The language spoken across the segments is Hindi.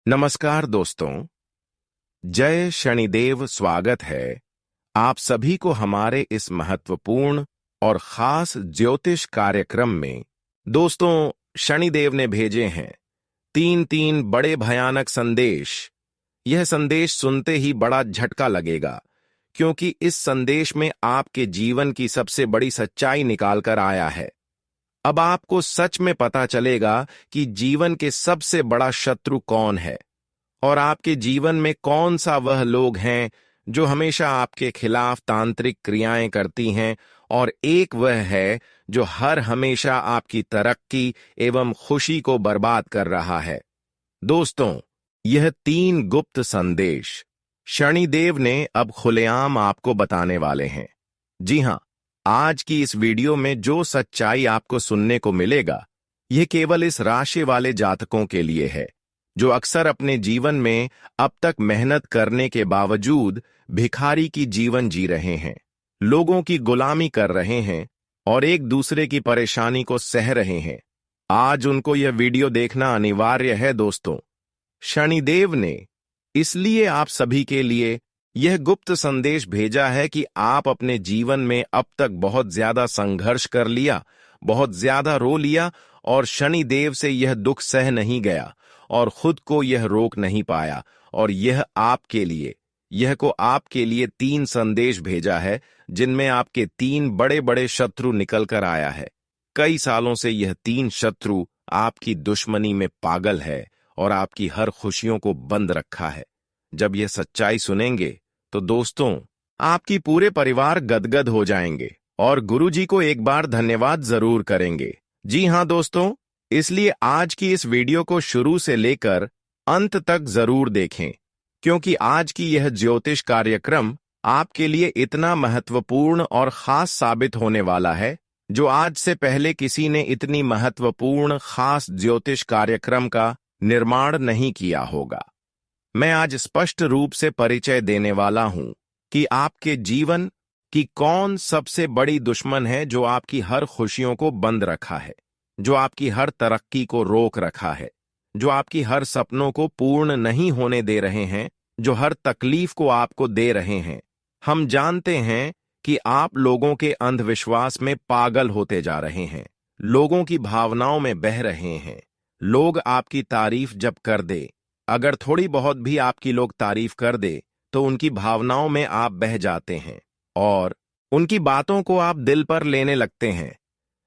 नमस्कार दोस्तों, जय शनिदेव। स्वागत है आप सभी को हमारे इस महत्वपूर्ण और खास ज्योतिष कार्यक्रम में। दोस्तों, शनिदेव ने भेजे हैं तीन तीन बड़े भयानक संदेश। यह संदेश सुनते ही बड़ा झटका लगेगा, क्योंकि इस संदेश में आपके जीवन की सबसे बड़ी सच्चाई निकाल कर आया है। अब आपको सच में पता चलेगा कि जीवन के सबसे बड़ा शत्रु कौन है और आपके जीवन में कौन सा वह लोग हैं जो हमेशा आपके खिलाफ तांत्रिक क्रियाएं करती हैं, और एक वह है जो हर हमेशा आपकी तरक्की एवं खुशी को बर्बाद कर रहा है। दोस्तों, यह तीन गुप्त संदेश शनिदेव ने अब खुलेआम आपको बताने वाले हैं। जी हां, आज की इस वीडियो में जो सच्चाई आपको सुनने को मिलेगा, यह केवल इस राशि वाले जातकों के लिए है जो अक्सर अपने जीवन में अब तक मेहनत करने के बावजूद भिखारी की जीवन जी रहे हैं, लोगों की गुलामी कर रहे हैं और एक दूसरे की परेशानी को सह रहे हैं। आज उनको यह वीडियो देखना अनिवार्य है। दोस्तों, शनिदेव ने इसलिए आप सभी के लिए यह गुप्त संदेश भेजा है कि आप अपने जीवन में अब तक बहुत ज्यादा संघर्ष कर लिया, बहुत ज्यादा रो लिया और शनिदेव से यह दुख सह नहीं गया और खुद को यह रोक नहीं पाया, और यह आपके लिए तीन संदेश भेजा है जिनमें आपके तीन बड़े बड़े शत्रु निकल कर आया है। कई सालों से यह तीन शत्रु आपकी दुश्मनी में पागल है और आपकी हर खुशियों को बंद रखा है। जब यह सच्चाई सुनेंगे तो दोस्तों, आपकी पूरे परिवार गदगद हो जाएंगे और गुरुजी को एक बार धन्यवाद जरूर करेंगे। जी हां दोस्तों, इसलिए आज की इस वीडियो को शुरू से लेकर अंत तक जरूर देखें, क्योंकि आज की यह ज्योतिष कार्यक्रम आपके लिए इतना महत्वपूर्ण और खास साबित होने वाला है, जो आज से पहले किसी ने इतनी महत्वपूर्ण खास ज्योतिष कार्यक्रम का निर्माण नहीं किया होगा। मैं आज स्पष्ट रूप से परिचय देने वाला हूं कि आपके जीवन की कौन सबसे बड़ी दुश्मन है जो आपकी हर खुशियों को बंद रखा है, जो आपकी हर तरक्की को रोक रखा है, जो आपकी हर सपनों को पूर्ण नहीं होने दे रहे हैं, जो हर तकलीफ को आपको दे रहे हैं। हम जानते हैं कि आप लोगों के अंधविश्वास में पागल होते जा रहे हैं, लोगों की भावनाओं में बह रहे हैं। लोग आपकी तारीफ जब कर दे, अगर थोड़ी बहुत भी आपकी लोग तारीफ कर दे, तो उनकी भावनाओं में आप बह जाते हैं और उनकी बातों को आप दिल पर लेने लगते हैं।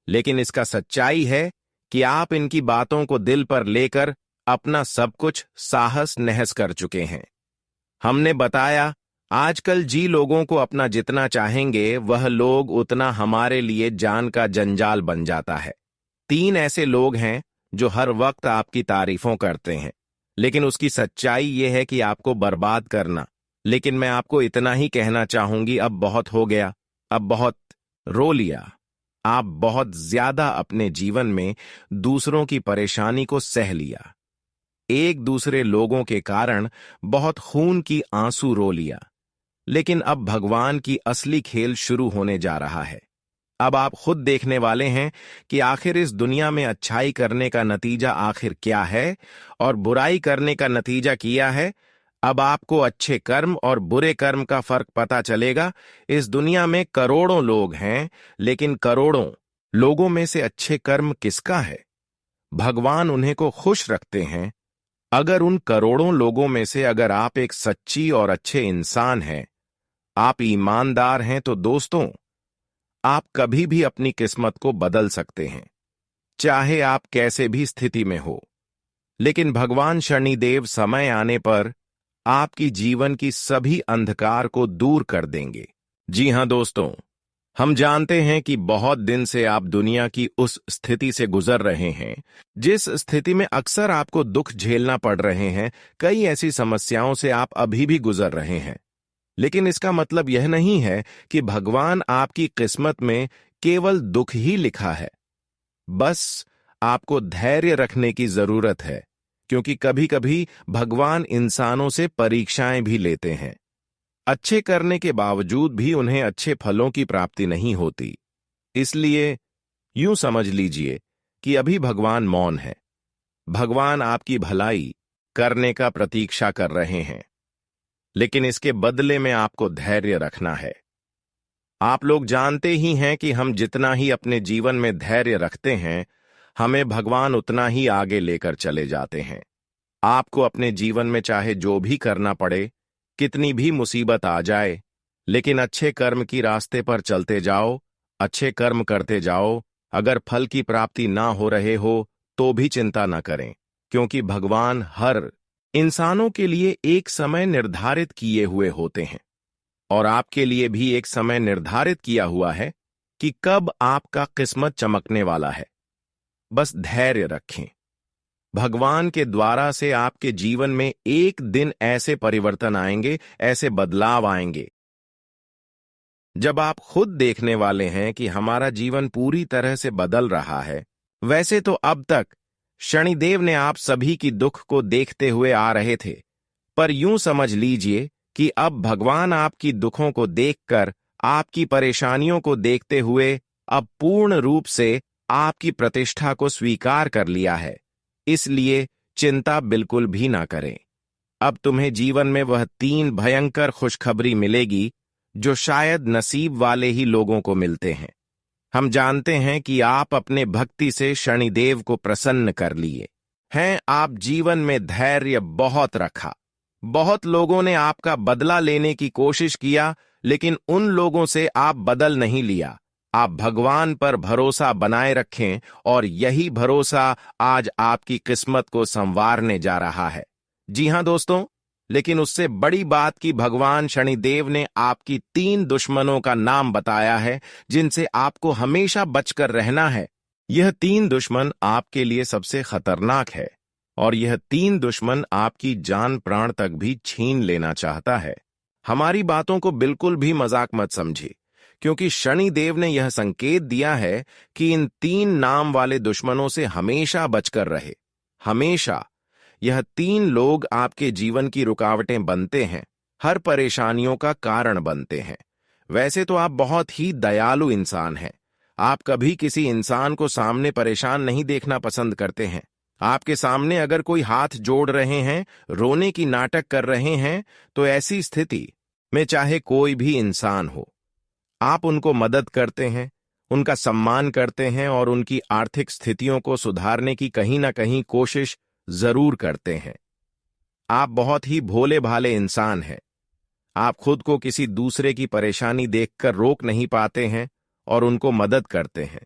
लेकिन इसका सच्चाई है कि आप इनकी बातों को दिल पर लेकर अपना सब कुछ साहस नहस कर चुके हैं। हमने बताया, आजकल जी लोगों को अपना जितना चाहेंगे वह लोग उतना हमारे लिए जान का जंजाल बन जाता है। तीन ऐसे लोग हैं जो हर वक्त आपकी तारीफों करते हैं, लेकिन उसकी सच्चाई यह है कि आपको बर्बाद करना। लेकिन मैं आपको इतना ही कहना चाहूंगी, अब बहुत हो गया, अब बहुत रो लिया। आप बहुत ज्यादा अपने जीवन में दूसरों की परेशानी को सह लिया, एक दूसरे लोगों के कारण बहुत खून की आंसू रो लिया। लेकिन अब भगवान की असली खेल शुरू होने जा रहा है। अब आप खुद देखने वाले हैं कि आखिर इस दुनिया में अच्छाई करने का नतीजा आखिर क्या है और बुराई करने का नतीजा किया है। अब आपको अच्छे कर्म और बुरे कर्म का फर्क पता चलेगा। इस दुनिया में करोड़ों लोग हैं, लेकिन करोड़ों लोगों में से अच्छे कर्म किसका है? भगवान उन्हें को खुश रखते हैं। अगर उन करोड़ों लोगों में से अगर आप एक सच्ची और अच्छे इंसान हैं, आप ईमानदार हैं, तो दोस्तों, आप कभी भी अपनी किस्मत को बदल सकते हैं, चाहे आप कैसे भी स्थिति में हो। लेकिन भगवान शनिदेव समय आने पर आपकी जीवन की सभी अंधकार को दूर कर देंगे। जी हां दोस्तों, हम जानते हैं कि बहुत दिन से आप दुनिया की उस स्थिति से गुजर रहे हैं जिस स्थिति में अक्सर आपको दुख झेलना पड़ रहे हैं। कई ऐसी समस्याओं से आप अभी भी गुजर रहे हैं, लेकिन इसका मतलब यह नहीं है कि भगवान आपकी किस्मत में केवल दुख ही लिखा है। बस आपको धैर्य रखने की जरूरत है, क्योंकि कभी कभी भगवान इंसानों से परीक्षाएं भी लेते हैं। अच्छे करने के बावजूद भी उन्हें अच्छे फलों की प्राप्ति नहीं होती। इसलिए यूं समझ लीजिए कि अभी भगवान मौन है। भगवान आपकी भलाई, करने का प्रतीक्षा कर रहे हैं, लेकिन इसके बदले में आपको धैर्य रखना है। आप लोग जानते ही हैं कि हम जितना ही अपने जीवन में धैर्य रखते हैं, हमें भगवान उतना ही आगे लेकर चले जाते हैं। आपको अपने जीवन में चाहे जो भी करना पड़े, कितनी भी मुसीबत आ जाए, लेकिन अच्छे कर्म की रास्ते पर चलते जाओ, अच्छे कर्म करते जाओ। अगर फल की प्राप्ति ना हो रहे हो तो भी चिंता न करें, क्योंकि भगवान हर इंसानों के लिए एक समय निर्धारित किए हुए होते हैं, और आपके लिए भी एक समय निर्धारित किया हुआ है कि कब आपका किस्मत चमकने वाला है। बस धैर्य रखें। भगवान के द्वारा से आपके जीवन में एक दिन ऐसे परिवर्तन आएंगे, ऐसे बदलाव आएंगे, जब आप खुद देखने वाले हैं कि हमारा जीवन पूरी तरह से बदल रहा है। वैसे तो अब तक शनिदेव ने आप सभी की दुख को देखते हुए आ रहे थे, पर यूं समझ लीजिए कि अब भगवान आपकी दुखों को देखकर, आपकी परेशानियों को देखते हुए अब पूर्ण रूप से आपकी प्रतिष्ठा को स्वीकार कर लिया है। इसलिए चिंता बिल्कुल भी ना करें। अब तुम्हें जीवन में वह 3 भयंकर खुशखबरी मिलेगी जो शायद नसीब वाले ही लोगों को मिलते हैं। हम जानते हैं कि आप अपने भक्ति से शनिदेव को प्रसन्न कर लिए हैं। आप जीवन में धैर्य बहुत रखा। बहुत लोगों ने आपका बदला लेने की कोशिश किया, लेकिन उन लोगों से आप बदल नहीं लिया। आप भगवान पर भरोसा बनाए रखें, और यही भरोसा आज आपकी किस्मत को संवारने जा रहा है। जी हां दोस्तों, लेकिन उससे बड़ी बात कि भगवान शनिदेव ने आपकी 3 दुश्मनों का नाम बताया है, जिनसे आपको हमेशा बचकर रहना है। यह 3 दुश्मन आपके लिए सबसे खतरनाक है, और यह 3 दुश्मन आपकी जान प्राण तक भी छीन लेना चाहता है। हमारी बातों को बिल्कुल भी मजाक मत समझिए, क्योंकि शनिदेव ने यह संकेत दिया है कि इन 3 नाम वाले दुश्मनों से हमेशा बचकर रहे। हमेशा। यह 3 लोग आपके जीवन की रुकावटें बनते हैं, हर परेशानियों का कारण बनते हैं। वैसे तो आप बहुत ही दयालु इंसान हैं। आप कभी किसी इंसान को सामने परेशान नहीं देखना पसंद करते हैं। आपके सामने अगर कोई हाथ जोड़ रहे हैं, रोने की नाटक कर रहे हैं, तो ऐसी स्थिति में चाहे कोई भी इंसान हो, आप उनको मदद करते हैं, उनका सम्मान करते हैं, और उनकी आर्थिक स्थितियों को सुधारने की कहीं ना कहीं कोशिश जरूर करते हैं। आप बहुत ही भोले भाले इंसान हैं। आप खुद को किसी दूसरे की परेशानी देखकर रोक नहीं पाते हैं और उनको मदद करते हैं,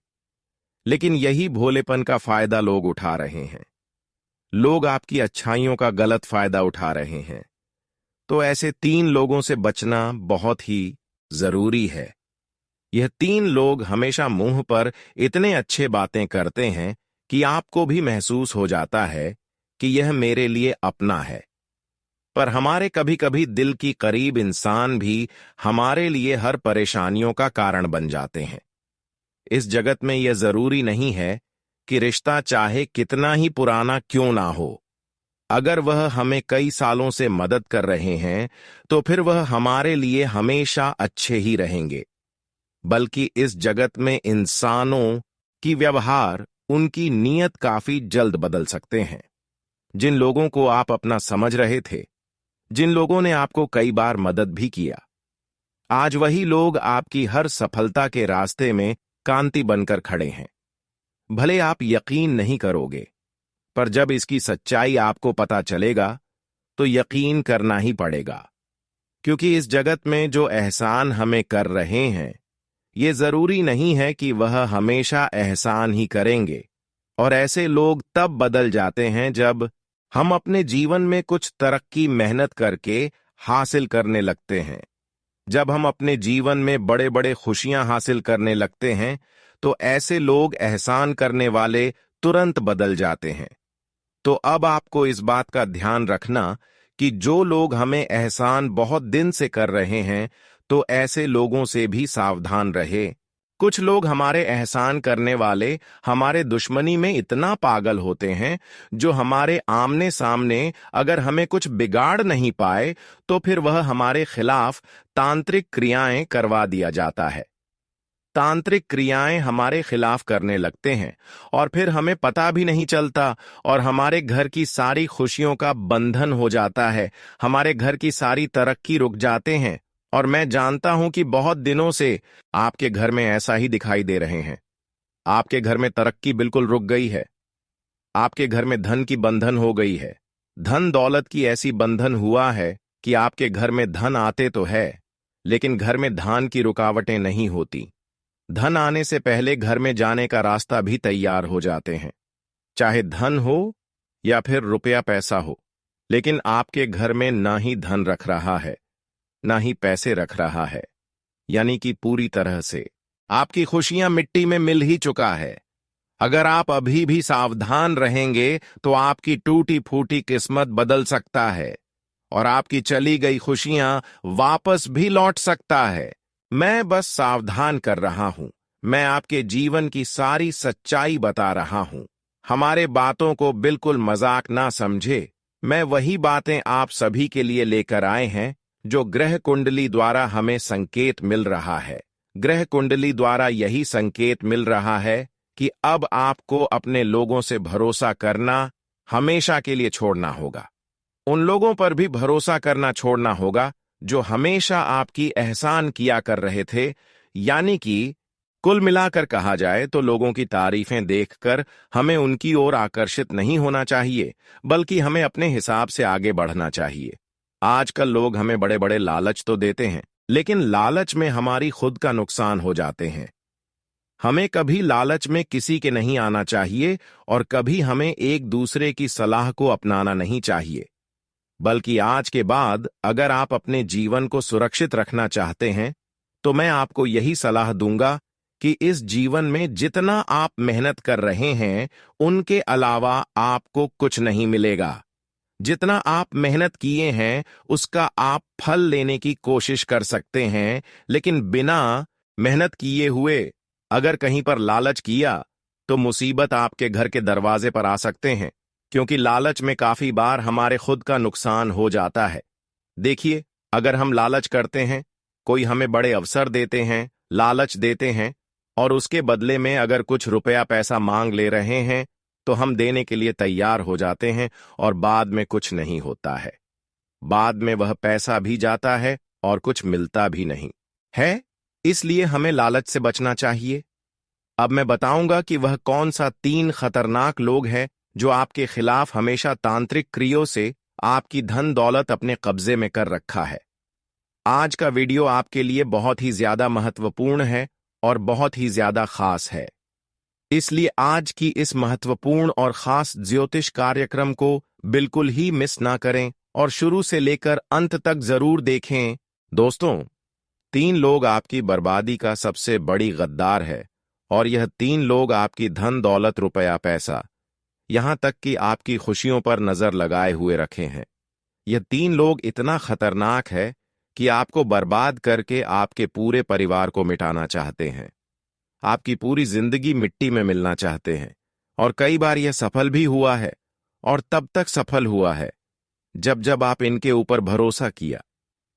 लेकिन यही भोलेपन का फायदा लोग उठा रहे हैं। लोग आपकी अच्छाइयों का गलत फायदा उठा रहे हैं। तो ऐसे 3 लोगों से बचना बहुत ही जरूरी है। यह 3 लोग हमेशा मुंह पर इतने अच्छे बातें करते हैं कि आपको भी महसूस हो जाता है कि यह मेरे लिए अपना है। पर हमारे कभी कभी दिल की करीब इंसान भी हमारे लिए हर परेशानियों का कारण बन जाते हैं। इस जगत में यह जरूरी नहीं है कि रिश्ता चाहे कितना ही पुराना क्यों ना हो, अगर वह हमें कई सालों से मदद कर रहे हैं, तो फिर वह हमारे लिए हमेशा अच्छे ही रहेंगे। बल्कि इस जगत में इंसानों की व्यवहार, उनकी नीयत काफी जल्द बदल सकते हैं। जिन लोगों को आप अपना समझ रहे थे, जिन लोगों ने आपको कई बार मदद भी किया, आज वही लोग आपकी हर सफलता के रास्ते में कांति बनकर खड़े हैं। भले आप यकीन नहीं करोगे, पर जब इसकी सच्चाई आपको पता चलेगा तो यकीन करना ही पड़ेगा, क्योंकि इस जगत में जो एहसान हमें कर रहे हैं, ये जरूरी नहीं है कि वह हमेशा एहसान ही करेंगे। और ऐसे लोग तब बदल जाते हैं जब हम अपने जीवन में कुछ तरक्की मेहनत करके हासिल करने लगते हैं। जब हम अपने जीवन में बड़े बड़े खुशियां हासिल करने लगते हैं, तो ऐसे लोग एहसान करने वाले तुरंत बदल जाते हैं। तो अब आपको इस बात का ध्यान रखना कि जो लोग हमें एहसान बहुत दिन से कर रहे हैं, तो ऐसे लोगों से भी सावधान रहे। कुछ लोग हमारे एहसान करने वाले हमारे दुश्मनी में इतना पागल होते हैं, जो हमारे आमने सामने अगर हमें कुछ बिगाड़ नहीं पाए, तो फिर वह हमारे खिलाफ तांत्रिक क्रियाएं करवा दिया जाता है। तांत्रिक क्रियाएं हमारे खिलाफ करने लगते हैं और फिर हमें पता भी नहीं चलता और हमारे घर की सारी खुशियों का बंधन हो जाता है। हमारे घर की सारी तरक्की रुक जाते हैं और मैं जानता हूं कि बहुत दिनों से आपके घर में ऐसा ही दिखाई दे रहे हैं। आपके घर में तरक्की बिल्कुल रुक गई है। आपके घर में धन की बंधन हो गई है। धन दौलत की ऐसी बंधन हुआ है कि आपके घर में धन आते तो है, लेकिन घर में धान की रुकावटें नहीं होती। धन आने से पहले घर में जाने का रास्ता भी तैयार हो जाते हैं, चाहे धन हो या फिर रुपया पैसा हो। लेकिन आपके घर में ना ही धन रख रहा है, ना ही पैसे रख रहा है, यानी कि पूरी तरह से आपकी खुशियां मिट्टी में मिल ही चुका है। अगर आप अभी भी सावधान रहेंगे तो आपकी टूटी फूटी किस्मत बदल सकता है और आपकी चली गई खुशियां वापस भी लौट सकता है। मैं बस सावधान कर रहा हूं। मैं आपके जीवन की सारी सच्चाई बता रहा हूं। हमारे बातों को बिल्कुल मजाक ना समझे। मैं वही बातें आप सभी के लिए लेकर आए हैं जो ग्रह कुंडली द्वारा हमें संकेत मिल रहा है। ग्रह कुंडली द्वारा यही संकेत मिल रहा है कि अब आपको अपने लोगों से भरोसा करना हमेशा के लिए छोड़ना होगा। उन लोगों पर भी भरोसा करना छोड़ना होगा जो हमेशा आपकी एहसान किया कर रहे थे। यानी कि कुल मिलाकर कहा जाए तो लोगों की तारीफें देखकर हमें उनकी ओर आकर्षित नहीं होना चाहिए, बल्कि हमें अपने हिसाब से आगे बढ़ना चाहिए। आजकल लोग हमें बड़े बड़े लालच तो देते हैं, लेकिन लालच में हमारी खुद का नुकसान हो जाते हैं। हमें कभी लालच में किसी के नहीं आना चाहिए और कभी हमें एक दूसरे की सलाह को अपनाना नहीं चाहिए। बल्कि आज के बाद अगर आप अपने जीवन को सुरक्षित रखना चाहते हैं तो मैं आपको यही सलाह दूंगा कि इस जीवन में जितना आप मेहनत कर रहे हैं उनके अलावा आपको कुछ नहीं मिलेगा। जितना आप मेहनत किए हैं उसका आप फल लेने की कोशिश कर सकते हैं, लेकिन बिना मेहनत किए हुए अगर कहीं पर लालच किया तो मुसीबत आपके घर के दरवाजे पर आ सकते हैं, क्योंकि लालच में काफी बार हमारे खुद का नुकसान हो जाता है। देखिए, अगर हम लालच करते हैं, कोई हमें बड़े अवसर देते हैं, लालच देते हैं और उसके बदले में अगर कुछ रुपया पैसा मांग ले रहे हैं तो हम देने के लिए तैयार हो जाते हैं और बाद में कुछ नहीं होता है। बाद में वह पैसा भी जाता है और कुछ मिलता भी नहीं है। इसलिए हमें लालच से बचना चाहिए। अब मैं बताऊंगा कि वह कौन सा 3 खतरनाक लोग हैं जो आपके खिलाफ हमेशा तांत्रिक क्रियों से आपकी धन दौलत अपने कब्जे में कर रखा है। आज का वीडियो आपके लिए बहुत ही ज्यादा महत्वपूर्ण है और बहुत ही ज्यादा खास है। इसलिए आज की इस महत्वपूर्ण और खास ज्योतिष कार्यक्रम को बिल्कुल ही मिस ना करें और शुरू से लेकर अंत तक जरूर देखें। दोस्तों, 3 लोग आपकी बर्बादी का सबसे बड़ी गद्दार है और यह 3 लोग आपकी धन दौलत रुपया पैसा यहां तक कि आपकी खुशियों पर नजर लगाए हुए रखे हैं। यह 3 लोग इतना खतरनाक है कि आपको बर्बाद करके आपके पूरे परिवार को मिटाना चाहते हैं। आपकी पूरी जिंदगी मिट्टी में मिलना चाहते हैं और कई बार यह सफल भी हुआ है और तब तक सफल हुआ है जब जब आप इनके ऊपर भरोसा किया।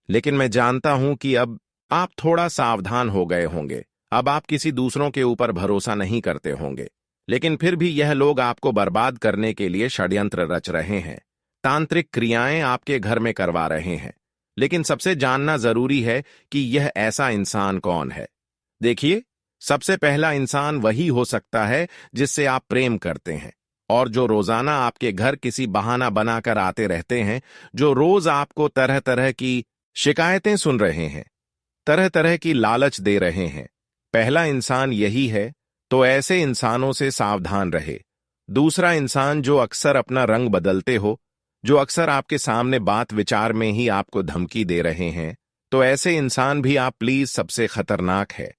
लेकिन मैं जानता हूं कि अब आप थोड़ा सावधान हो गए होंगे। अब आप किसी दूसरों के ऊपर भरोसा नहीं करते होंगे, लेकिन फिर भी यह लोग आपको बर्बाद करने के लिए षड्यंत्र रच रहे हैं। तांत्रिक क्रियाएं आपके घर में करवा रहे हैं। लेकिन सबसे जानना जरूरी है कि यह ऐसा इंसान कौन है। देखिए, सबसे पहला इंसान वही हो सकता है जिससे आप प्रेम करते हैं और जो रोजाना आपके घर किसी बहाना बनाकर आते रहते हैं, जो रोज आपको तरह तरह की शिकायतें सुन रहे हैं, तरह तरह की लालच दे रहे हैं। पहला इंसान यही है, तो ऐसे इंसानों से सावधान रहे। दूसरा इंसान जो अक्सर अपना रंग बदलते हो, जो अक्सर आपके सामने बात विचार में ही आपको धमकी दे रहे हैं, तो ऐसे इंसान भी आप प्लीज सबसे खतरनाक है।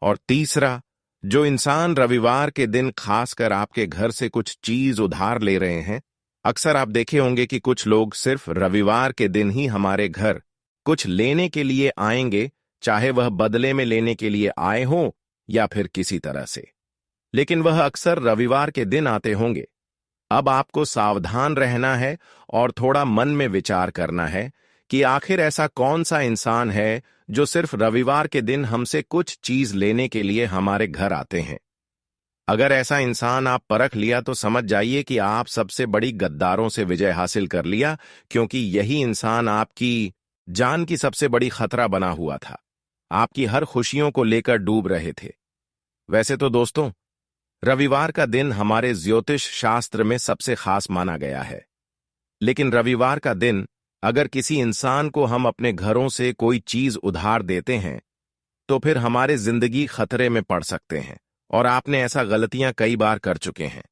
और तीसरा, जो इंसान रविवार के दिन खासकर आपके घर से कुछ चीज उधार ले रहे हैं। अक्सर आप देखे होंगे कि कुछ लोग सिर्फ रविवार के दिन ही हमारे घर कुछ लेने के लिए आएंगे, चाहे वह बदले में लेने के लिए आए हों या फिर किसी तरह से, लेकिन वह अक्सर रविवार के दिन आते होंगे। अब आपको सावधान रहना है और थोड़ा मन में विचार करना है कि आखिर ऐसा कौन सा इंसान है जो सिर्फ रविवार के दिन हमसे कुछ चीज लेने के लिए हमारे घर आते हैं। अगर ऐसा इंसान आप परख लिया तो समझ जाइए कि आप सबसे बड़ी गद्दारों से विजय हासिल कर लिया, क्योंकि यही इंसान आपकी जान की सबसे बड़ी खतरा बना हुआ था। आपकी हर खुशियों को लेकर डूब रहे थे। वैसे तो दोस्तों, रविवार का दिन हमारे ज्योतिष शास्त्र में सबसे खास माना गया है, लेकिन रविवार का दिन अगर किसी इंसान को हम अपने घरों से कोई चीज उधार देते हैं तो फिर हमारे जिंदगी खतरे में पड़ सकते हैं। और आपने ऐसा गलतियां कई बार कर चुके हैं।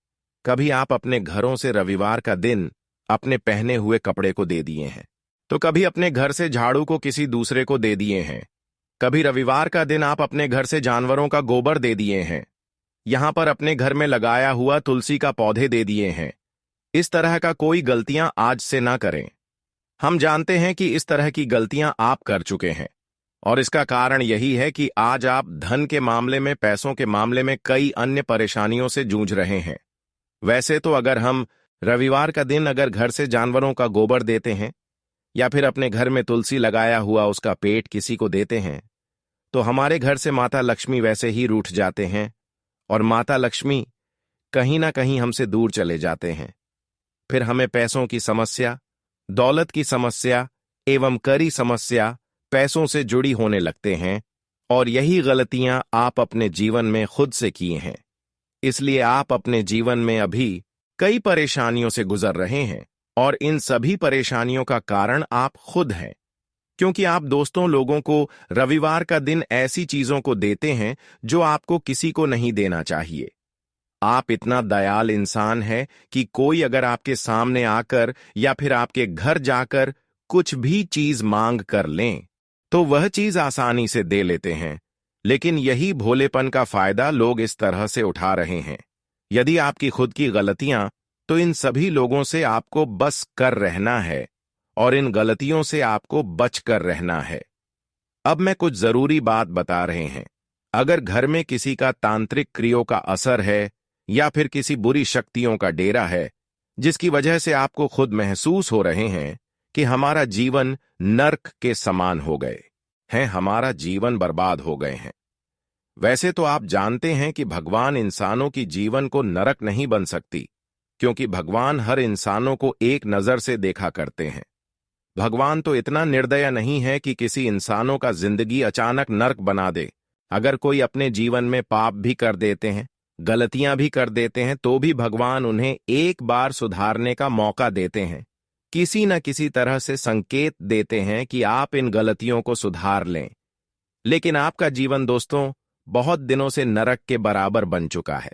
कभी आप अपने घरों से रविवार का दिन अपने पहने हुए कपड़े को दे दिए हैं, तो कभी अपने घर से झाड़ू को किसी दूसरे को दे दिए हैं। कभी रविवार का दिन आप अपने घर से जानवरों का गोबर दे दिए हैं। यहां पर अपने घर में लगाया हुआ तुलसी का पौधे दे दिए हैं। इस तरह का कोई गलतियां आज से ना करें। हम जानते हैं कि इस तरह की गलतियां आप कर चुके हैं, और इसका कारण यही है कि आज आप धन के मामले में, पैसों के मामले में कई अन्य परेशानियों से जूझ रहे हैं। वैसे तो अगर हम रविवार का दिन अगर घर से जानवरों का गोबर देते हैं या फिर अपने घर में तुलसी लगाया हुआ उसका पेट किसी को देते हैं, तो हमारे घर से माता लक्ष्मी वैसे ही रूठ जाते हैं और माता लक्ष्मी कहीं ना कहीं हमसे दूर चले जाते हैं। फिर हमें पैसों की समस्या, दौलत की समस्या एवं करी समस्या पैसों से जुड़ी होने लगते हैं, और यही गलतियां आप अपने जीवन में खुद से किए हैं। इसलिए आप अपने जीवन में अभी कई परेशानियों से गुजर रहे हैं, और इन सभी परेशानियों का कारण आप खुद हैं, क्योंकि आप दोस्तों लोगों को रविवार का दिन ऐसी चीजों को देते हैं जो आपको किसी को नहीं देना चाहिए। आप इतना दयाल इंसान है कि कोई अगर आपके सामने आकर या फिर आपके घर जाकर कुछ भी चीज मांग कर लें तो वह चीज आसानी से दे लेते हैं, लेकिन यही भोलेपन का फायदा लोग इस तरह से उठा रहे हैं। यदि आपकी खुद की गलतियां, तो इन सभी लोगों से आपको बस कर रहना है और इन गलतियों से आपको बच कर रहना है। अब मैं कुछ जरूरी बात बता रहे हैं। अगर घर में किसी का तांत्रिक क्रियों का असर है या फिर किसी बुरी शक्तियों का डेरा है, जिसकी वजह से आपको खुद महसूस हो रहे हैं कि हमारा जीवन नर्क के समान हो गए हैं, हमारा जीवन बर्बाद हो गए हैं। वैसे तो आप जानते हैं कि भगवान इंसानों की जीवन को नरक नहीं बन सकती, क्योंकि भगवान हर इंसानों को एक नजर से देखा करते हैं। भगवान तो इतना निर्दय नहीं है कि किसी इंसानों का जिंदगी अचानक नर्क बना दे। अगर कोई अपने जीवन में पाप भी कर देते हैं, गलतियां भी कर देते हैं, तो भी भगवान उन्हें एक बार सुधारने का मौका देते हैं। किसी न किसी तरह से संकेत देते हैं कि आप इन गलतियों को सुधार लें। लेकिन आपका जीवन दोस्तों बहुत दिनों से नरक के बराबर बन चुका है।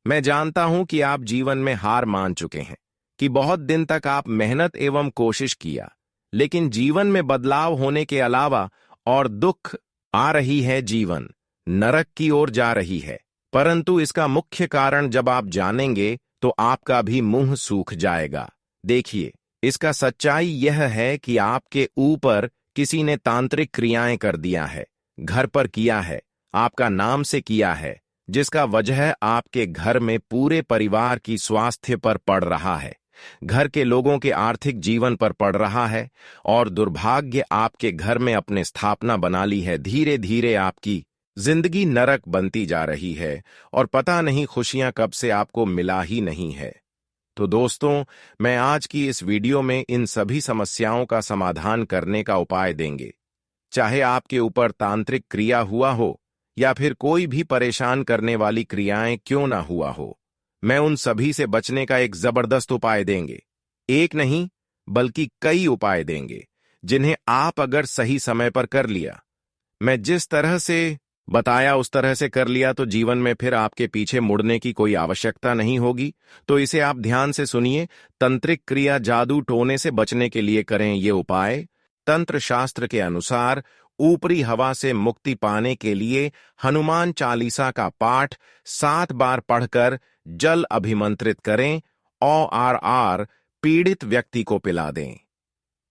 मैं जानता हूं कि आप जीवन में हार मान चुके हैं, कि बहुत दिन तक आप मेहनत एवं कोशिश किया, लेकिन जीवन में बदलाव होने के अलावा और दुख आ रही है, जीवन नरक की ओर जा रही है। परंतु इसका मुख्य कारण जब आप जानेंगे तो आपका भी मुंह सूख जाएगा। देखिए, इसका सच्चाई यह है कि आपके ऊपर किसी ने तांत्रिक क्रियाएं कर दिया है, घर पर किया है, आपका नाम से किया है, जिसका वजह आपके घर में पूरे परिवार की स्वास्थ्य पर पड़ रहा है, घर के लोगों के आर्थिक जीवन पर पड़ रहा है, और दुर्भाग्य आपके घर में अपने स्थापना बना ली है। धीरे धीरे आपकी जिंदगी नरक बनती जा रही है और पता नहीं खुशियां कब से आपको मिला ही नहीं है। तो दोस्तों, मैं आज की इस वीडियो में इन सभी समस्याओं का समाधान करने का उपाय देंगे। चाहे आपके ऊपर तांत्रिक क्रिया हुआ हो या फिर कोई भी परेशान करने वाली क्रियाएं क्यों ना हुआ हो, मैं उन सभी से बचने का एक जबरदस्त उपाय देंगे। एक नहीं बल्कि कई उपाय देंगे, जिन्हें आप अगर सही समय पर कर लिया, मैं जिस तरह से बताया उस तरह से कर लिया, तो जीवन में फिर आपके पीछे मुड़ने की कोई आवश्यकता नहीं होगी। तो इसे आप ध्यान से सुनिए। तंत्रिक क्रिया, जादू टोने से बचने के लिए करें ये उपाय। तंत्र शास्त्र के अनुसार ऊपरी हवा से मुक्ति पाने के लिए हनुमान चालीसा का पाठ 7 बार पढ़कर जल अभिमंत्रित करें। ORR पीड़ित व्यक्ति को पिला दें।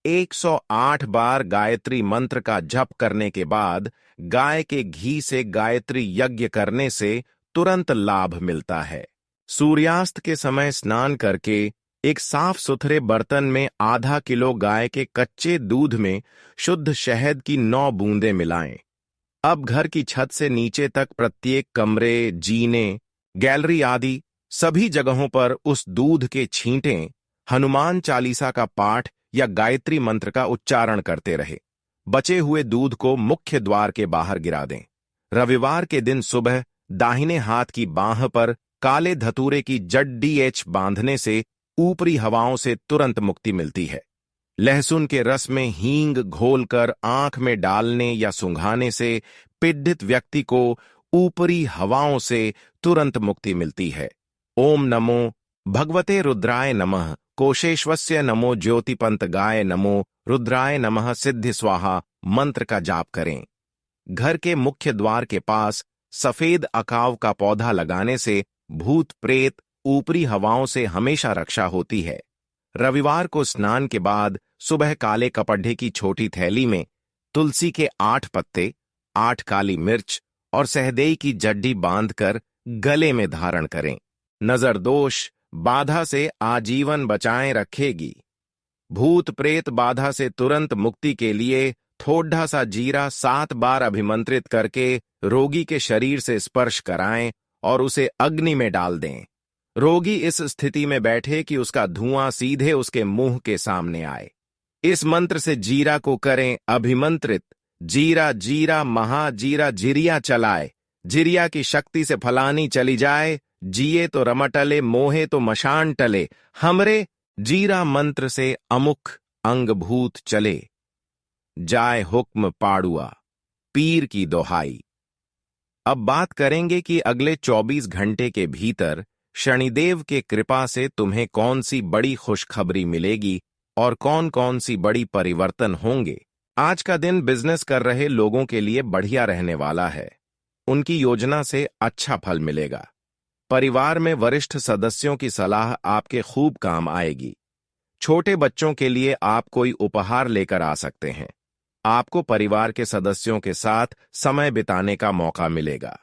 108 बार गायत्री मंत्र का जप करने के बाद गाय के घी से गायत्री यज्ञ करने से तुरंत लाभ मिलता है। सूर्यास्त के समय स्नान करके एक साफ सुथरे बर्तन में आधा किलो गाय के कच्चे दूध में शुद्ध शहद की 9 बूंदें मिलाएं। अब घर की छत से नीचे तक प्रत्येक कमरे, जीने, गैलरी आदि सभी जगहों पर उस दूध के छींटें हनुमान चालीसा का पाठ या गायत्री मंत्र का उच्चारण करते रहे। बचे हुए दूध को मुख्य द्वार के बाहर गिरा दें। रविवार के दिन सुबह दाहिने हाथ की बांह पर काले धतूरे की जड़ बांधने से ऊपरी हवाओं से तुरंत मुक्ति मिलती है। लहसुन के रस में हींग घोलकर आंख में डालने या सुंघाने से पीड़ित व्यक्ति को ऊपरी हवाओं से तुरंत मुक्ति मिलती है। ओम नमो भगवते रुद्राय नमः, कोशेश्वस्य नमो, ज्योतिपंतगाय नमो, रुद्राय नमः, सिद्धि स्वाहा मंत्र का जाप करें। घर के मुख्य द्वार के पास सफेद अकाव का पौधा लगाने से भूत प्रेत ऊपरी हवाओं से हमेशा रक्षा होती है। रविवार को स्नान के बाद सुबह काले कपड़े की छोटी थैली में तुलसी के 8 पत्ते, 8 काली मिर्च और सहदेई की जड्डी बांधकर गले में धारण करें। नजर दोष बाधा से आजीवन बचाए रखेगी। भूत प्रेत बाधा से तुरंत मुक्ति के लिए थोड़ा सा जीरा 7 बार अभिमंत्रित करके रोगी के शरीर से स्पर्श कराएं और उसे अग्नि में डाल दें। रोगी इस स्थिति में बैठे कि उसका धुआं सीधे उसके मुंह के सामने आए। इस मंत्र से जीरा को करें अभिमंत्रित। जीरा जीरा महाजीरा जिरिया चलाए, जिरिया की शक्ति से फलानी चली जाए, जिए तो रमटले, मोहे तो मशान टले, हमरे जीरा मंत्र से अमुख अंगभूत चले। जाए हुक्म पाड़ुआ, पीर की दोहाई। अब बात करेंगे कि अगले 24 घंटे के भीतर शनिदेव के कृपा से तुम्हें कौन सी बड़ी खुशखबरी मिलेगी और कौन कौन सी बड़ी परिवर्तन होंगे। आज का दिन बिजनेस कर रहे लोगों के लिए बढ़िया रहने वाला है। उनकी योजना से अच्छा फल मिलेगा। परिवार में वरिष्ठ सदस्यों की सलाह आपके खूब काम आएगी। छोटे बच्चों के लिए आप कोई उपहार लेकर आ सकते हैं। आपको परिवार के सदस्यों के साथ समय बिताने का मौका मिलेगा।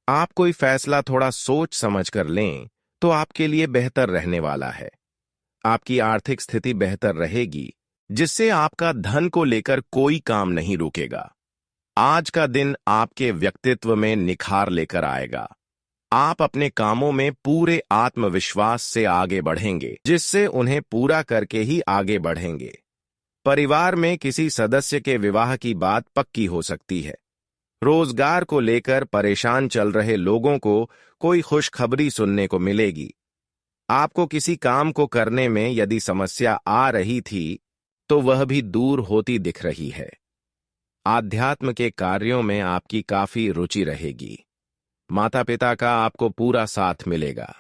आप कोई फैसला थोड़ा सोच समझ कर लें तो आपके लिए बेहतर रहने वाला है। आपकी आर्थिक स्थिति बेहतर रहेगी, जिससे आपका धन को लेकर कोई काम नहीं रुकेगा। आज का दिन आपके व्यक्तित्व में निखार लेकर आएगा। आप अपने कामों में पूरे आत्मविश्वास से आगे बढ़ेंगे, जिससे उन्हें पूरा करके ही आगे बढ़ेंगे। परिवार में किसी सदस्य के विवाह की बात पक्की हो सकती है। रोजगार को लेकर परेशान चल रहे लोगों को कोई खुशखबरी सुनने को मिलेगी। आपको किसी काम को करने में यदि समस्या आ रही थी तो वह भी दूर होती दिख रही है। आध्यात्म के कार्यों में आपकी काफी रुचि रहेगी। माता पिता का आपको पूरा साथ मिलेगा।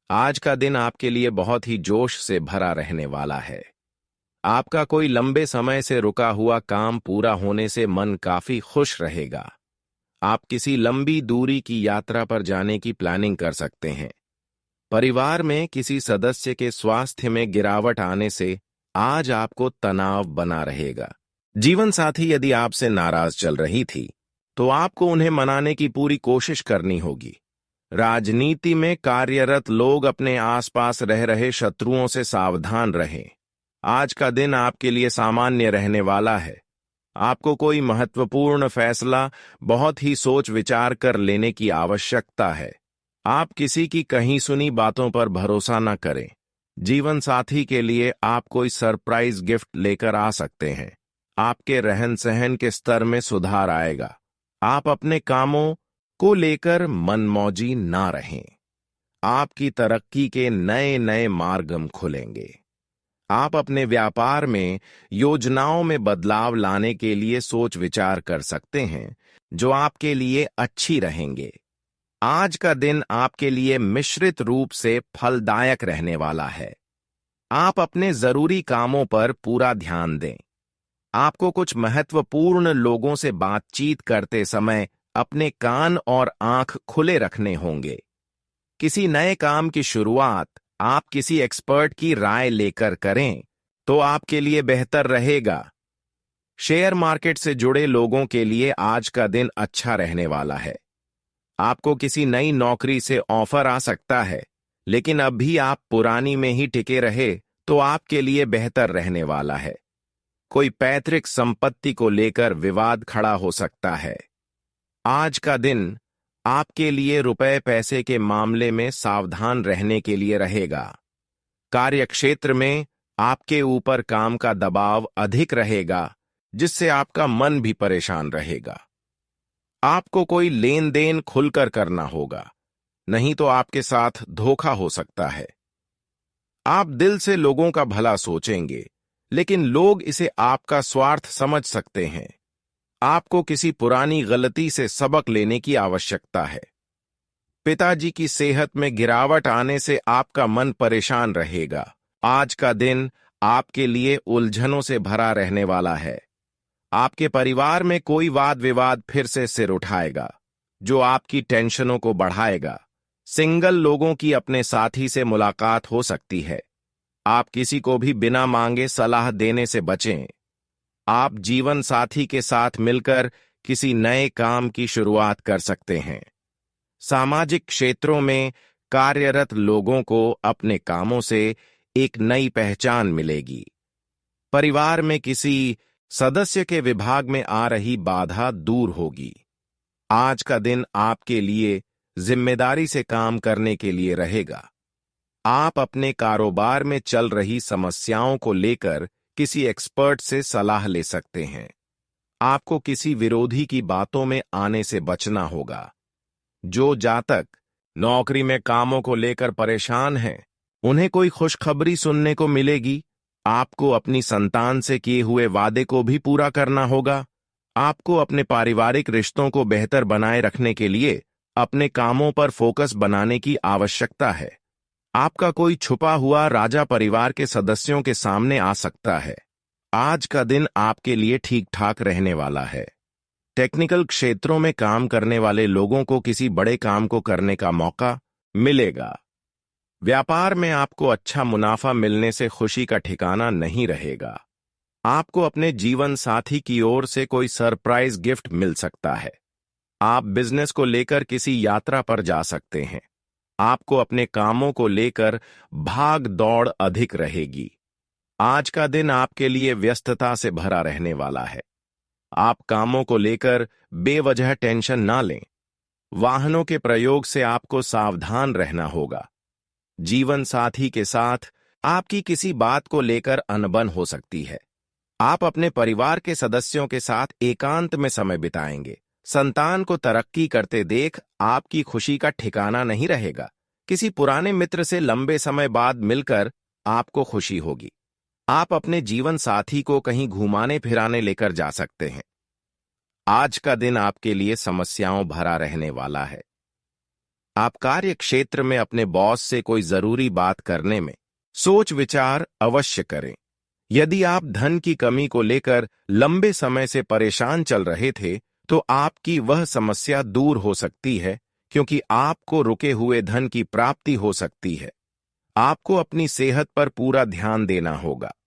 आज का दिन आपके लिए बहुत ही जोश से भरा रहने वाला है। आपका कोई लंबे समय से रुका हुआ काम पूरा होने से मन काफी खुश रहेगा। आप किसी लंबी दूरी की यात्रा पर जाने की प्लानिंग कर सकते हैं। परिवार में किसी सदस्य के स्वास्थ्य में गिरावट आने से आज आपको तनाव बना रहेगा। जीवन साथी यदि आपसे नाराज चल रही थी तो आपको उन्हें मनाने की पूरी कोशिश करनी होगी। राजनीति में कार्यरत लोग अपने आसपास रह रहे शत्रुओं से सावधान रहें। आज का दिन आपके लिए सामान्य रहने वाला है। आपको कोई महत्वपूर्ण फैसला बहुत ही सोच विचार कर लेने की आवश्यकता है। आप किसी की कहीं सुनी बातों पर भरोसा न करें। जीवन साथी के लिए आप कोई सरप्राइज गिफ्ट लेकर आ सकते हैं। आपके रहन सहन के स्तर में सुधार आएगा। आप अपने कामों को लेकर मनमौजी ना रहें। आपकी तरक्की के नए नए मार्ग खुलेंगे। आप अपने व्यापार में योजनाओं में बदलाव लाने के लिए सोच विचार कर सकते हैं, जो आपके लिए अच्छी रहेंगे। आज का दिन आपके लिए मिश्रित रूप से फलदायक रहने वाला है। आप अपने जरूरी कामों पर पूरा ध्यान दें। आपको कुछ महत्वपूर्ण लोगों से बातचीत करते समय अपने कान और आंख खुले रखने होंगे। किसी नए काम की शुरुआत आप किसी एक्सपर्ट की राय लेकर करें तो आपके लिए बेहतर रहेगा। शेयर मार्केट से जुड़े लोगों के लिए आज का दिन अच्छा रहने वाला है। आपको किसी नई नौकरी से ऑफर आ सकता है, लेकिन अभी आप पुरानी में ही टिके रहे तो आपके लिए बेहतर रहने वाला है। कोई पैतृक संपत्ति को लेकर विवाद खड़ा हो सकता है। आज का दिन आपके लिए रुपए पैसे के मामले में सावधान रहने के लिए रहेगा। कार्यक्षेत्र में आपके ऊपर काम का दबाव अधिक रहेगा, जिससे आपका मन भी परेशान रहेगा। आपको कोई लेन देन खुलकर करना होगा, नहीं तो आपके साथ धोखा हो सकता है। आप दिल से लोगों का भला सोचेंगे, लेकिन लोग इसे आपका स्वार्थ समझ सकते हैं। आपको किसी पुरानी गलती से सबक लेने की आवश्यकता है। पिताजी की सेहत में गिरावट आने से आपका मन परेशान रहेगा। आज का दिन आपके लिए उलझनों से भरा रहने वाला है। आपके परिवार में कोई वाद विवाद फिर से सिर उठाएगा, जो आपकी टेंशनों को बढ़ाएगा। सिंगल लोगों की अपने साथी से मुलाकात हो सकती है। आप किसी को भी बिना मांगे सलाह देने से बचें। आप जीवन साथी के साथ मिलकर किसी नए काम की शुरुआत कर सकते हैं। सामाजिक क्षेत्रों में कार्यरत लोगों को अपने कामों से एक नई पहचान मिलेगी। परिवार में किसी सदस्य के विभाग में आ रही बाधा दूर होगी। आज का दिन आपके लिए जिम्मेदारी से काम करने के लिए रहेगा। आप अपने कारोबार में चल रही समस्याओं को लेकर किसी एक्सपर्ट से सलाह ले सकते हैं। आपको किसी विरोधी की बातों में आने से बचना होगा। जो जातक नौकरी में कामों को लेकर परेशान हैं, उन्हें कोई खुशखबरी सुनने को मिलेगी। आपको अपनी संतान से किए हुए वादे को भी पूरा करना होगा। आपको अपने पारिवारिक रिश्तों को बेहतर बनाए रखने के लिए अपने कामों पर फोकस बनाने की आवश्यकता है। आपका कोई छुपा हुआ राजा परिवार के सदस्यों के सामने आ सकता है। आज का दिन आपके लिए ठीक ठाक रहने वाला है। टेक्निकल क्षेत्रों में काम करने वाले लोगों को किसी बड़े काम को करने का मौका मिलेगा। व्यापार में आपको अच्छा मुनाफा मिलने से खुशी का ठिकाना नहीं रहेगा। आपको अपने जीवन साथी की ओर से कोई सरप्राइज गिफ्ट मिल सकता है। आप बिजनेस को लेकर किसी यात्रा पर जा सकते हैं। आपको अपने कामों को लेकर भाग दौड़ अधिक रहेगी। आज का दिन आपके लिए व्यस्तता से भरा रहने वाला है। आप कामों को लेकर बेवजह टेंशन ना लें। वाहनों के प्रयोग से आपको सावधान रहना होगा। जीवन साथी के साथ आपकी किसी बात को लेकर अनबन हो सकती है। आप अपने परिवार के सदस्यों के साथ एकांत में समय बिताएंगे। संतान को तरक्की करते देख आपकी खुशी का ठिकाना नहीं रहेगा। किसी पुराने मित्र से लंबे समय बाद मिलकर आपको खुशी होगी। आप अपने जीवन साथी को कहीं घुमाने फिराने लेकर जा सकते हैं। आज का दिन आपके लिए समस्याओं भरा रहने वाला है। आप कार्य क्षेत्र में अपने बॉस से कोई जरूरी बात करने में सोच विचार अवश्य करें। यदि आप धन की कमी को लेकर लंबे समय से परेशान चल रहे थे, तो आपकी वह समस्या दूर हो सकती है, क्योंकि आपको रुके हुए धन की प्राप्ति हो सकती है। आपको अपनी सेहत पर पूरा ध्यान देना होगा।